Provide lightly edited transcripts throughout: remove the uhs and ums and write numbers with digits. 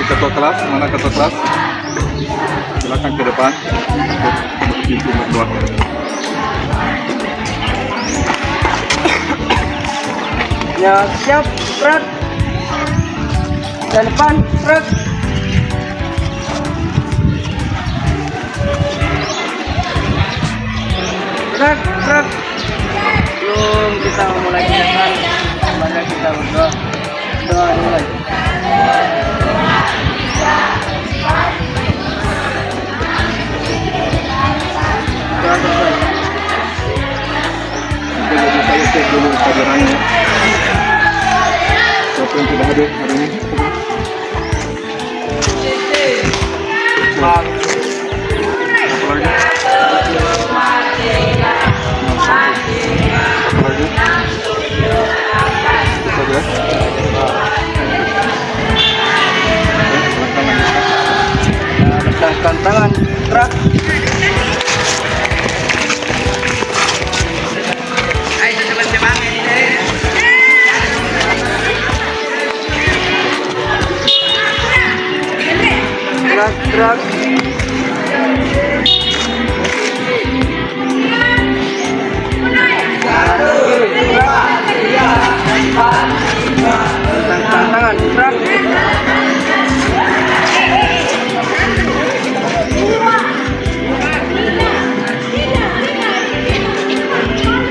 ketua kelas, mana ketua kelas? Silakan ke depan. Pintu keluar. Ya, siap, gerak. Ke depan, gerak. Gerak, gerak. Belum kita mulai kegiatan, maka kita berdoa. Doa mulai. Doa selesai. Jadi saya cek dulu kehadirannya. Siapa yang tidak hadir hari ini? Apa lagi? Apa lagi? Itu saja. Letakkan tangan, gerak. Gerak, gerak. Letakkan tangan, gerak.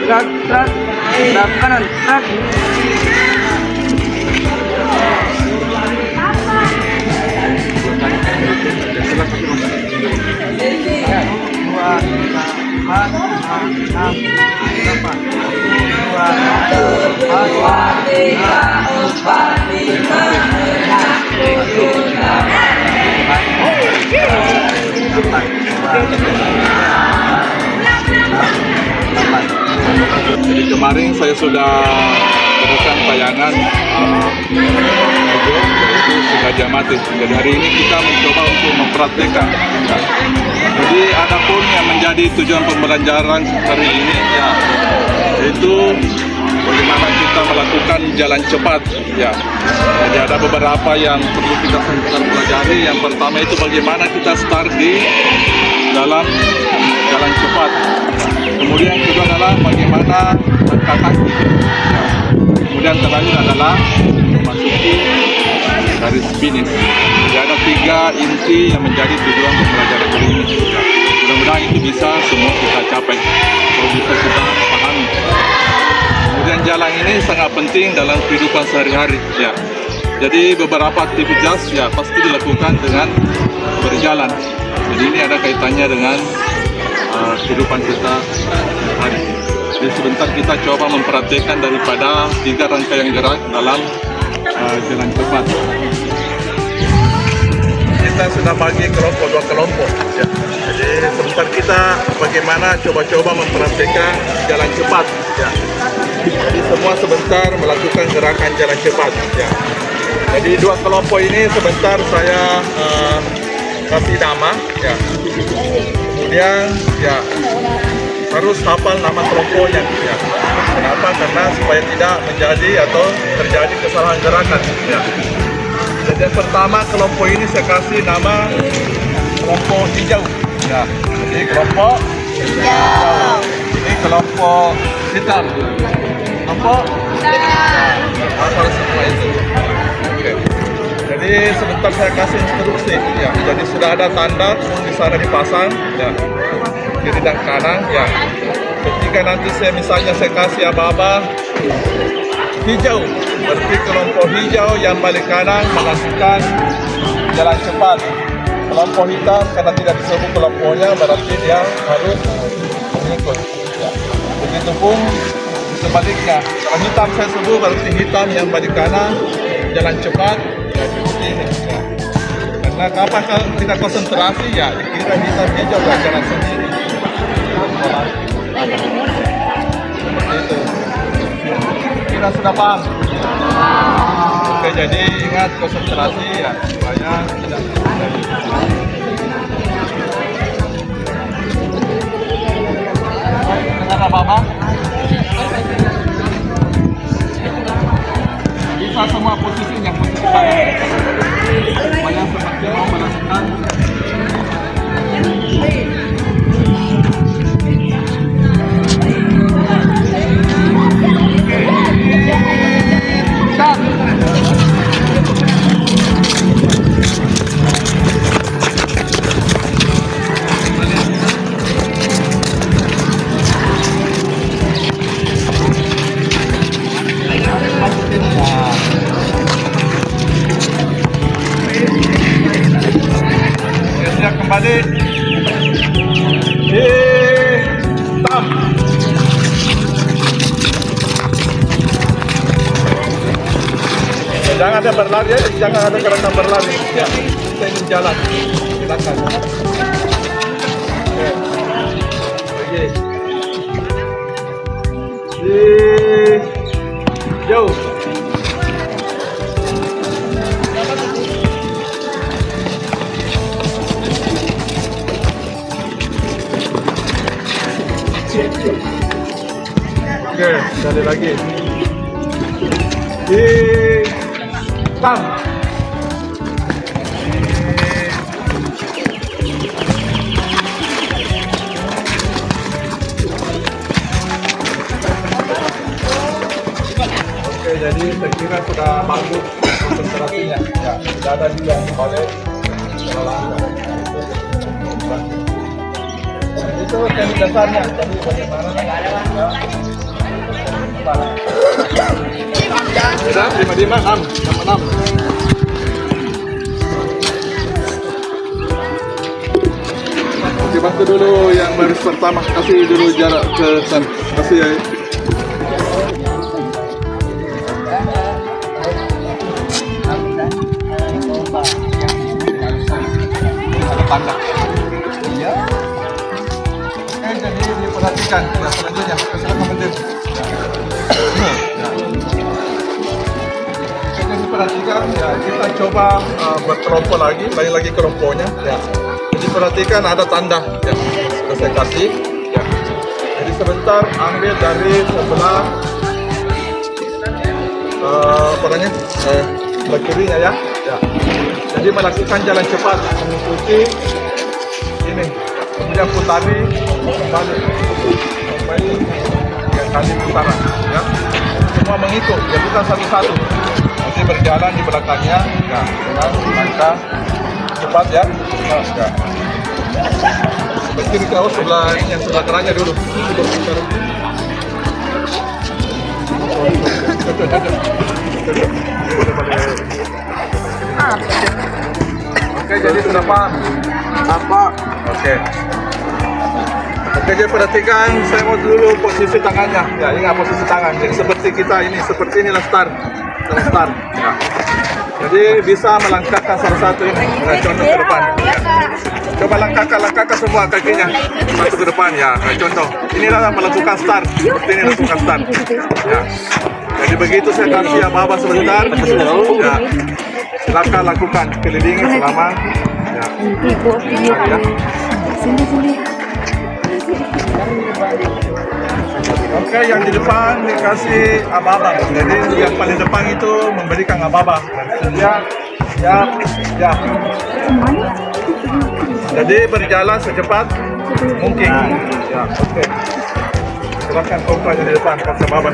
Gerak, gerak. Gerak kanan, gerak. Dua, tiga, empat, enam, delapan. Dua, tiga, empat, lima, enam, tujuh, Jadi kemarin saya sudah berikan tayangan video yaitu sengaja mati. Jadi hari ini kita mencoba untuk mempraktikkan. Jadi adapun yang menjadi tujuan pembelajaran hari ini ya yaitu bagaimana kita melakukan jalan cepat ya. Jadi ada beberapa yang perlu kita pelajari. Yang pertama itu bagaimana kita start di dalam jalan cepat. Kemudian kedua adalah bagaimana angkat kaki. Ya. Kemudian terakhir adalah memasuki garis finish. Jadi ada 3 inti yang menjadi tujuan pembelajaran hari ini. Ya. Mudah-mudahan itu bisa semua kita capai. Kalau bisa kita pahami. Kemudian jalan ini sangat penting dalam kehidupan sehari-hari. Ya. Jadi beberapa aktivitas ya pasti dilakukan dengan berjalan. Jadi ini ada kaitannya dengan kehidupan kita hari. Jadi sebentar kita coba memperhatikan daripada 3 rangkaian gerak dalam jalan cepat. Kita sudah bagi kelompok 2 kelompok. Ya. Jadi sebentar kita bagaimana coba-coba memperhatikan jalan cepat. Ya. Jadi semua sebentar melakukan gerakan jalan cepat. Ya. Jadi 2 kelompok ini sebentar saya kasih nama. Ya. Kemudian ya harus hafal nama kelompoknya ya. Kenapa? Karena supaya tidak menjadi atau terjadi kesalahan gerakan ya. Jadi yang pertama kelompok ini saya kasih nama kelompok hijau ya. Jadi kelompok hijau. Ini kelompok hitam. Kelompok hitam. Hafal semua itu. Oke. Jadi sebentar saya kasih instruksi ya. Jadi sudah ada tanda di sana dipasang ya. Kiri dan kanan ya. Ketika nanti saya kasih aba-aba hijau, berarti kelompok hijau yang balik kanan melakukan jalan cepat. Kelompok hitam karena tidak disebut kelompoknya berarti dia harus mengikut. Ya. Begitupun sebaliknya. Kalau hitam saya sebut berarti hitam yang balik kanan jalan cepat. Ya, seperti ini. Ya. Karena kapan kita konsentrasi ya dikira hitam hijau ya jalan sendiri. Seperti itu. Kita sudah paham. Oke, jadi ingat konsentrasi ya supaya tidak terjadi. Dengar apa-apa? Bisa semua posisinya, posisi kanan. Supaya Jangan ada berlari ya, jangan ada gerakan berlari. Ya, kita ingin jalan. Silakan. Oke. Lagi. Jauh. Oke, sekali lagi. Tam. Oke, jadi saya kira sudah bagus konsentrasinya. Ya, sudah ada di yang balik. Itu teknik dasarnya. Jadi bagaimana? Sudah, 5, 6. Oke, bantu dulu yang baris pertama. Kasih dulu jarak ke sana. Kasih ya. Ada tanda. Iya. Oke, jadi diperhatikan. Ya, selanjutnya. Silakan mendir. Perhatikan ya, kita coba berkelompok lagi kelompoknya ya. Jadi perhatikan ada tanda ya, sudah saya kasih ya. Jadi sebentar ambil dari sebelah sebelah kirinya ya. Ya. Jadi melakukan jalan cepat mengikuti ini, kemudian putari kembali yang kali putaran ya. Semua mengikut, ya bukan satu-satu. Nanti berjalan di belakangnya, ya, dengan langkah cepat ya. Ya. Kiri kau sebelah ini, yang sebelah kanannya dulu. Oke, jadi sudah paham? Apa? Oke. Oke, jadi perhatikan, saya mau dulu posisi tangannya. Ya, ingat posisi tangan. Jadi seperti kita ini, seperti inilah start. Start. Ya. Jadi bisa melangkahkan salah satu ini dengan contoh ke depan. Ya. Coba langkahkan semua kakinya satu ke depan ya. Kayak contoh. Inilah melakukan start. Seperti ini lakukan start. Ya. Jadi begitu saya kasih apa sebentar. Ya. Silakan lakukan kelilingi selama. Ya. Ya. Oke, yang di depan dikasih ababa. Jadi yang paling depan itu memberikan ababa. Ya. Jadi berjalan secepat mungkin. Ya, oke. Silakan kompanya di depan kasih ababa.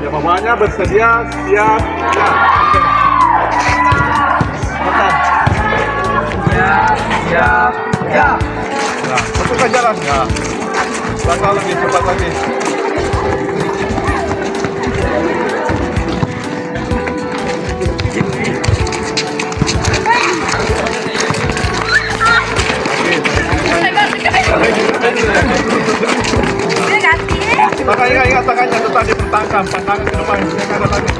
Ya, mamanya bersedia, siap. Ya, oke. Makan. Siap. Ya. Nah, masukkan jalan. Ya. Langkah lebih cepat lagi. Ingat tangannya tetap dipertahankan, tangan ke depan, jangan lagi.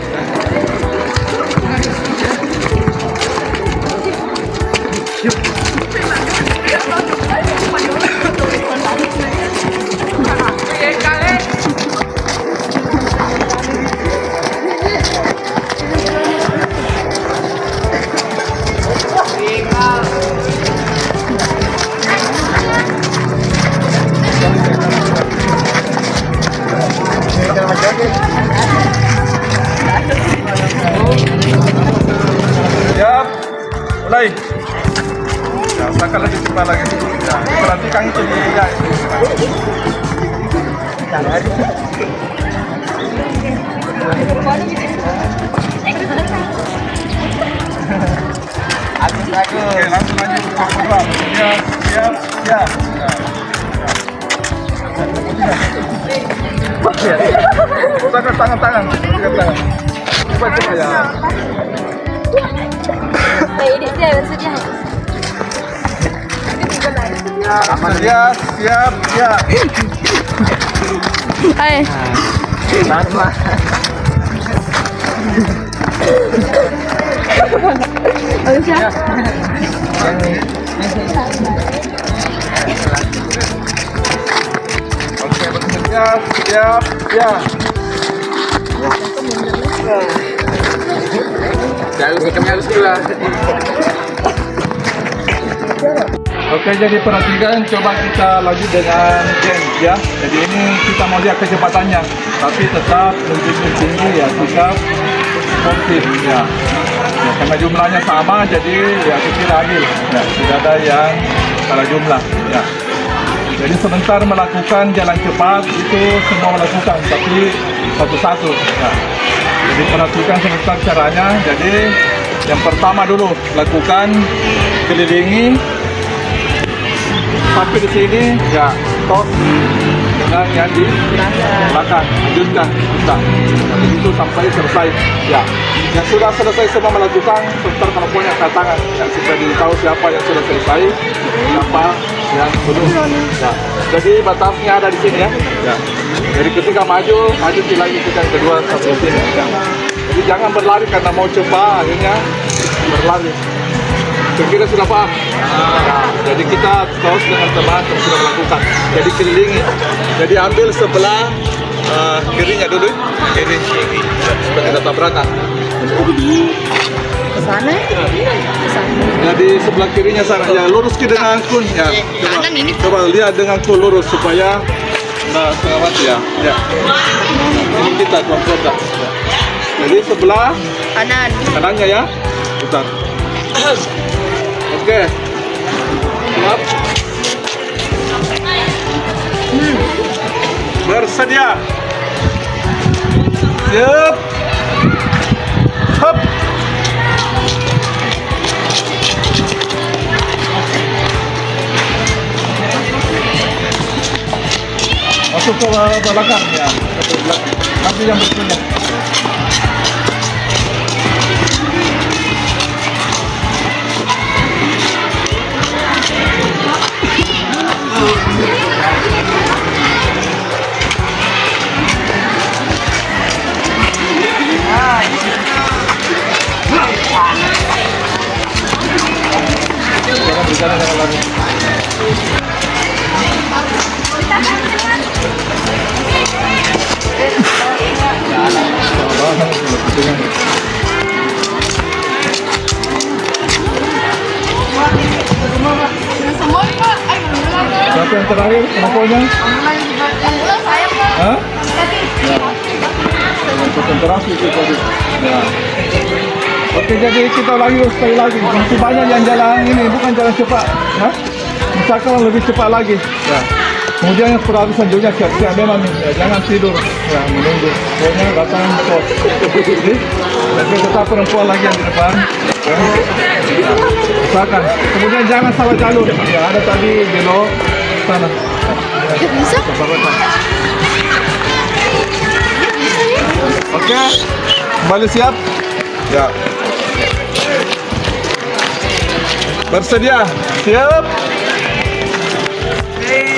Siap, mulai. Ya, usahakan lebih cepat lagi. Ya, perhatikan itu di ya, itu. Oke, langsung lanjut ke kedua. Siap. Usahakan tangan. Cepat ya. Siap. Hai. Karma. Ano siya? Oke, siap, siap, siap. Harus keluar. Oke, jadi perhatikan, coba kita lanjut dengan game ya. Jadi ini kita mau lihat kecepatannya, tapi tetap menjunjung tinggi ya, sikap sportif ya. Ya, karena jumlahnya sama, jadi ya kira adil. Ya, tidak ada yang salah jumlah ya. Jadi sebentar melakukan jalan cepat itu semua melakukan, tapi satu-satu ya. Jadi perhatikan sebentar caranya. Jadi yang pertama dulu lakukan kelilingi sampai di sini ya, tos dengan yang di belakang, lanjutkan kita itu sampai selesai ya. Yang sudah selesai semua melakukan, sebentar kalau punya angkat tangan ya, supaya ditahu siapa yang sudah selesai, siapa yang belum ya. Jadi batasnya ada di sini ya, ya. Jadi ketika maju lagi kita yang kedua sampai sini ya. Jadi jangan berlari karena mau coba akhirnya berlari. Kira-kira sudah paham? Nah, jadi kita terus dengan teman yang sudah melakukan. Jadi kelilingi. Jadi ambil sebelah kirinya dulu, kiri, supaya tidak tabrakan. Ke sana? Ke sana. Jadi sebelah kirinya sana, ya lurus ke dengan kun ya. Coba lihat dengan kun lurus supaya selamat ya. Ya. Ini kita kontrol ya. Jadi sebelah Kanan. kanannya ya. Putar. Oke. Siap. Bersedia. Siap. Hop. Masuk ke belakang ya. Ke belakang. Nanti yang berikutnya. Jangan lari. Siapa yang terakhir pokoknya? Hah? Ya. Konsentrasi itu tadi. Ya. Oke, jadi kita lagi sekali lagi. Masih banyak yang jalan ini, bukan jalan cepat. Hah? Misalkan lebih cepat lagi. Ya. Kemudian yang perhatian selanjutnya siap-siap memang ya, jangan tidur. Ya, menunggu. Pokoknya datang tos. Jadi, tetap perempuan lagi yang di depan. Ya. Ya. Misalkan. Kemudian jangan salah jalur. Ya, ada tadi belok sana. Ya. Bisa? Oke, kembali siap. Ya. Bersedia, siap.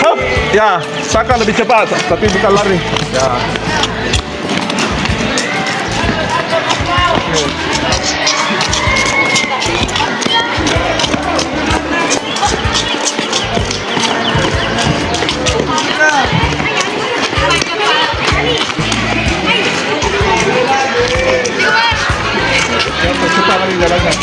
Hop, ya, Saka lebih cepat, tapi bukan lari. Ya. Cepat lagi jalannya.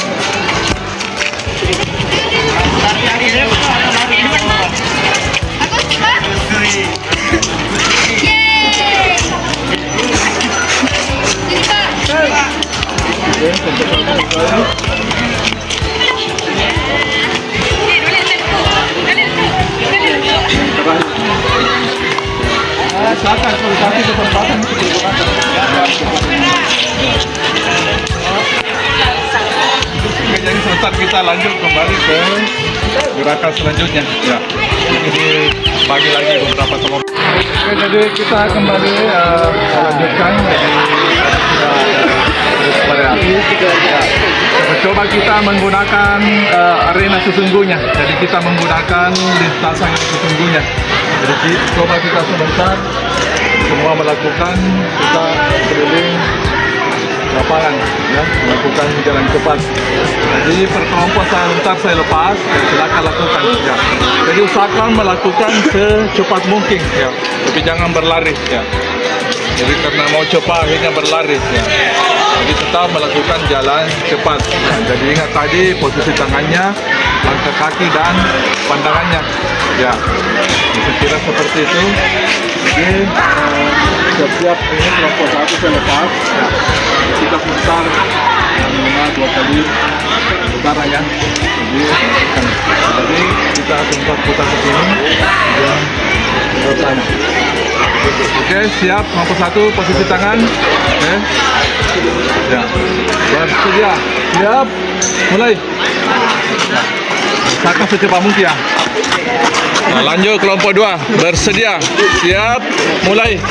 Silakan kaki ke tempatan itu digunakan. Jadi sebentar kita lanjut kembali ke gerakan selanjutnya. Ya, ini bagi lagi beberapa kelompok. Oke, jadi kita kembali lanjutkan. Coba kita menggunakan arena sesungguhnya. Jadi kita menggunakan lintasan yang sesungguhnya. Jadi coba kita sebentar semua melakukan kita keliling lapangan, ya, melakukan jalan cepat. Jadi per kelompok saya lepas, ya, silakan lakukan. Ya. Jadi usahakan melakukan secepat mungkin, ya, tapi jangan berlari. Ya. Jadi karena mau cepat akhirnya berlari. Ya. Jadi tetap melakukan jalan cepat. Ya. Jadi ingat tadi posisi tangannya, langkah kaki dan pandangannya. Ya, saya kira seperti itu. Jadi siap-siap ini kelompok 1 saya lepas. Ya. Kita putar yang mana 2 kali putaran ya. Jadi kita sempat putar ke sini dan ke sana. Oke, siap. Kelompok 1 posisi tangan. Oke. Ya. Bersedia. Siap. Mulai. Ya. Usahakan secepat mungkin ya. Nah, lanjut kelompok 2. Bersedia. Siap. Mulai.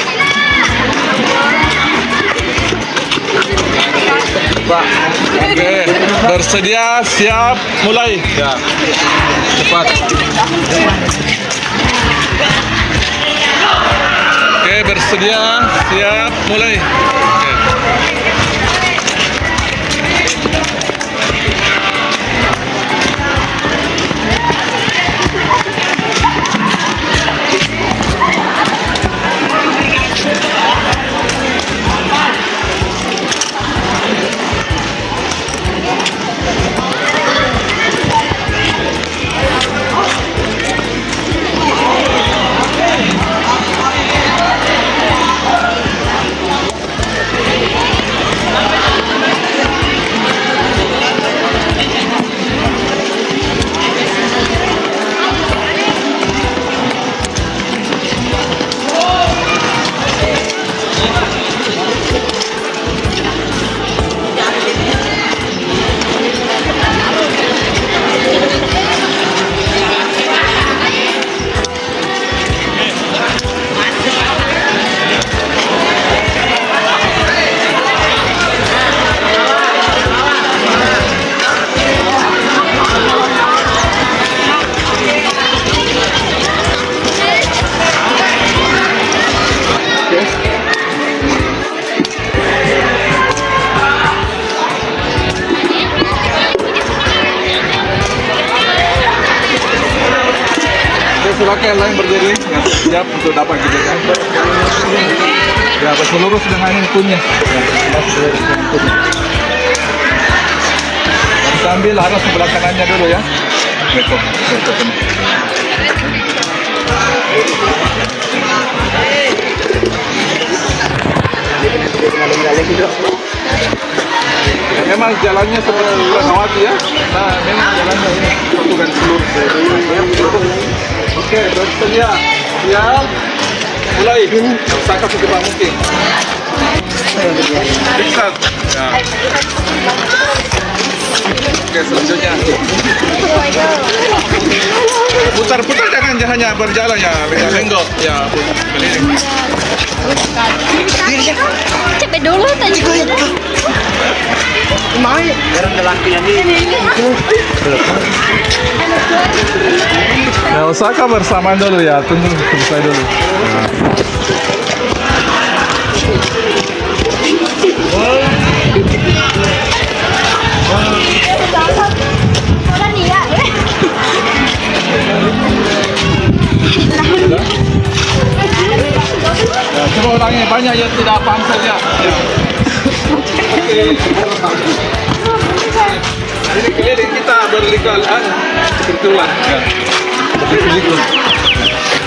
Oke, bersedia, siap, mulai. Ya, cepat. Oke, bersedia, siap, mulai. Oke. Silakan yang lain berdiri, yang siap untuk dapat gigitan. Ya, berselurus dengan ikunya. Kita ambil arah sebelah kanannya dulu ya. Ya, memang jalannya seperti Ranawati ya. Nah, memang jalannya ini satu garis lurus. Oke, bersedia. Siap. Mulai. Usahakan secepat mungkin. Dekat. Ya. Oke, selanjutnya. Putar-putar jangan hanya berjalan ya, lenggok. Ya, keliling. Cepet dulu tadi. Mau ya? Barang lelaki ini. Ya, usahakan bersamaan dulu ya, tunggu selesai dulu. Ya, coba ulangi, banyak yang tidak paham saja. Ya. Oke. Ini keliling kita berligalan seperti itulah. Ya. Berligalan.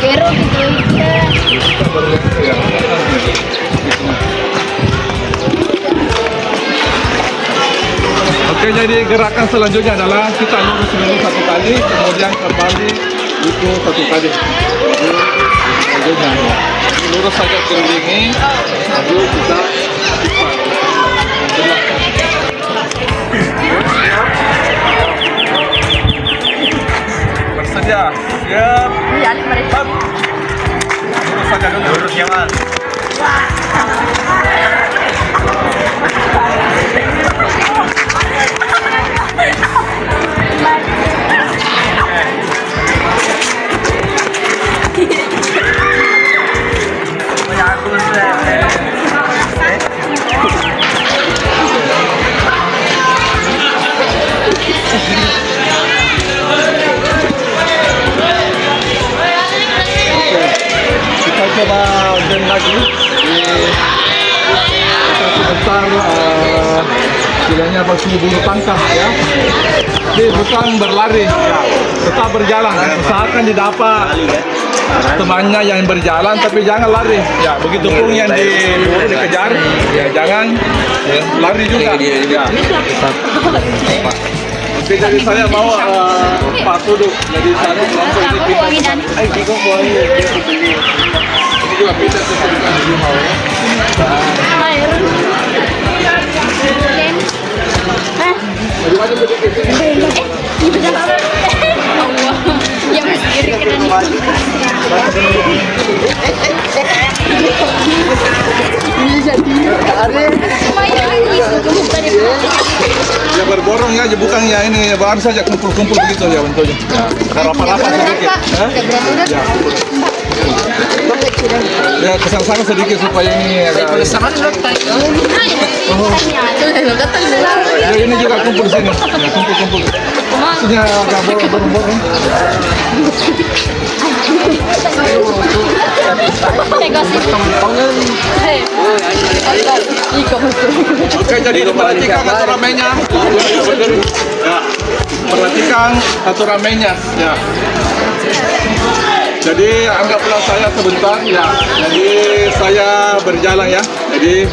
Kero gitu ya. Kita berligalan. Ya. Oke, jadi gerakan selanjutnya adalah kita lurus dulu satu kali, kemudian kembali itu satu kali. Selanjutnya, lurus saja kelilingi, lalu kita bersedia, siap. Ya, mereka. Lurus saja dulu. Lurus ya, Mas. coba game lagi. Kita sebentar istilahnya bagi bulu tangkap ya. Jadi bukan berlari, ya. Tetap berjalan. Usahakan didapat temannya yang berjalan, tapi jangan lari. Ya, begitu pun yang diburu dikejar, ya jangan ya, lari juga. Ya. Oke, jadi saya mau Pak duduk. Jadi saya langsung ini pindah. Ini juga pindah ke di rumah ya. Air. Maju-maju sedikit. Ya masih kiri kanan Ya berborong ya, bukan ya ini baru saja kumpul-kumpul begitu ya bentuknya. Ya, rapat-rapat sedikit. Ya. Ya kesana-sana sedikit supaya ini agak. Ya ini juga kumpul di sini. Ya kumpul-kumpul. Maksudnya agak borong-borong. Oke, jadi perhatikan aturannya. Ya, perhatikan aturannya. Ya. Jadi anggaplah saya sebentar ya. Jadi saya berjalan ya. Jadi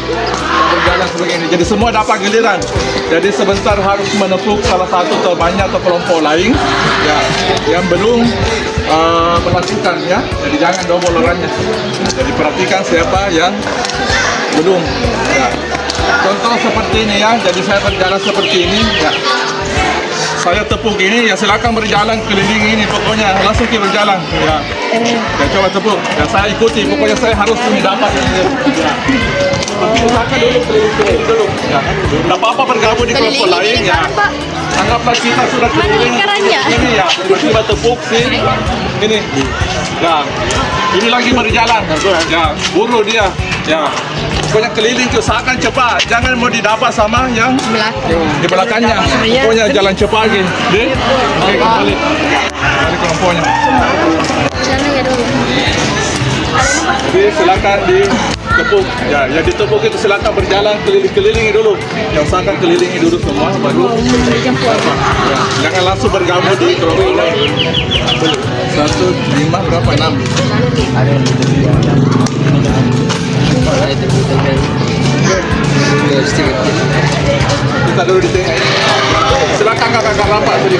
berjalan seperti ini. Jadi semua dapat giliran. Jadi sebentar harus menepuk salah satu temannya atau kelompok lain ya yang belum melakukan ya. Jadi jangan double orangnya. Jadi perhatikan siapa yang belum ya. Contoh seperti ini ya. Jadi saya berjalan seperti ini ya. Saya tepuk ini ya, silakan berjalan keliling ini pokoknya langsung kita berjalan ya. Ya coba tepuk ya, saya ikuti pokoknya saya harus mendapat ya. Usahakan dulu keliling dulu ya. Tidak apa-apa bergabung di kelompok lain ya. Anggaplah kita sudah keliling ini ya, tiba-tiba tepuk sih ini ya. Ini lagi berjalan ya, buru dia ya. Pokoknya keliling usahakan cepat, jangan mau didapat sama yang di belakangnya. Pokoknya jalan cepat lagi. Oke, kembali kelompoknya. Jadi silakan ditepuk. Ya, yang ditepuk itu silakan berjalan keliling-kelilingi dulu. Yang usahakan kelilingi dulu semua baru. Ya, jangan langsung bergabung di kelompok lain. 1, 5, berapa? 6. Ada yang kita dulu di tengah ini. Silakan kakak-kakak rapat tadi.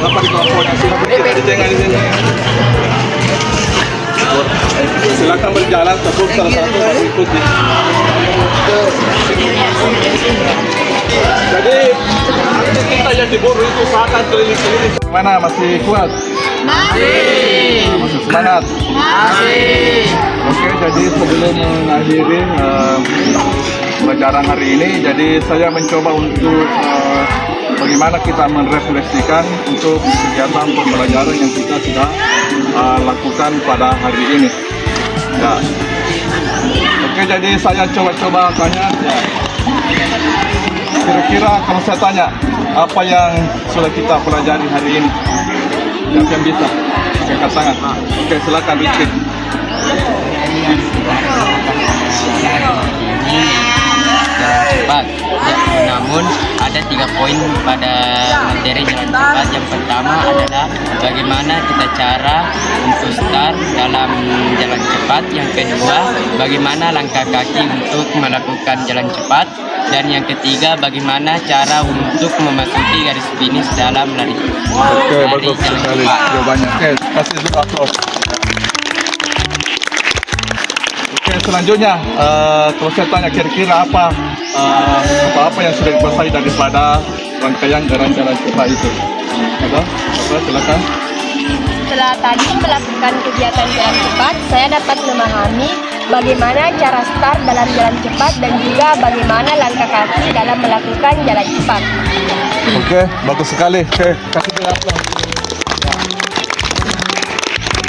Rapat di kelompoknya. Silakan di tengah di sini. Silakan berjalan tepuk salah satu baru ikuti. Jadi kita yang diburu itu usahakan keliling-keliling. Mana masih kuat? Masih semangat? Masih. Oke, jadi sebelum mengakhiri pelajaran hari ini, jadi saya mencoba untuk bagaimana kita merefleksikan untuk kegiatan pembelajaran yang kita sudah lakukan pada hari ini. Ya. Oke, jadi saya coba-coba tanya. Ya. Kira-kira kalau saya tanya, apa yang sudah kita pelajari hari ini? Siapa yang bisa? Angkat tangan. Oke, silakan Rizky. Cepat. Namun ada 3 poin pada materi jalan cepat. Yang pertama adalah bagaimana kita cara untuk start dalam jalan cepat. Yang kedua, bagaimana langkah kaki untuk melakukan jalan cepat. Dan yang ketiga, bagaimana cara untuk memasuki garis finish dalam lari. Oke, bagus sekali jawabannya. Oke, kasih dulu aplaus. Oke, selanjutnya kalau saya tanya kira-kira apa yang sudah dikuasai daripada rangkaian jalan-jalan cepat itu? Ada? Apa? Silakan. Setelah tadi melakukan kegiatan jalan cepat, saya dapat memahami bagaimana cara start dalam jalan cepat dan juga bagaimana langkah kaki dalam melakukan jalan cepat. Oke, bagus sekali. Oke, kasih dulu aplaus.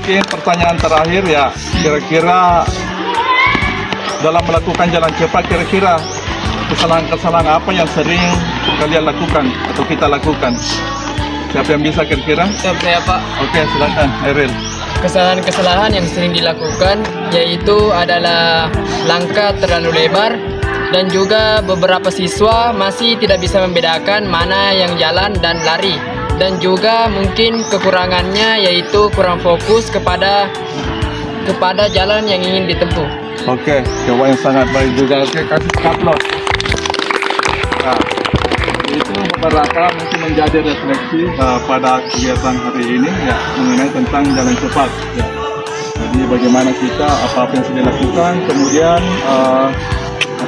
Mungkin pertanyaan terakhir ya, kira-kira dalam melakukan jalan cepat, kira-kira kesalahan-kesalahan apa yang sering kalian lakukan atau kita lakukan? Siapa yang bisa kira-kira? Saya Pak. Oke, silakan Eril. kesalahan-kesalahan yang sering dilakukan yaitu adalah langkah terlalu lebar, dan juga beberapa siswa masih tidak bisa membedakan mana yang jalan dan lari, dan juga mungkin kekurangannya yaitu kurang fokus kepada jalan yang ingin ditempuh. Oke, jawaban yang sangat baik juga. Oke, kasih upload. Nah, itu beberapa mungkin menjadi refleksi pada kegiatan hari ini ya, mengenai tentang jalan cepat ya. Jadi bagaimana kita apa yang sudah dilakukan, kemudian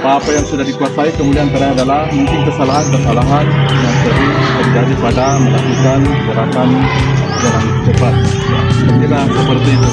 apa yang sudah dikuasai, kemudian terakhir adalah mungkin kesalahan-kesalahan yang sering terjadi pada melakukan gerakan jalan cepat ya. Saya kira seperti itu.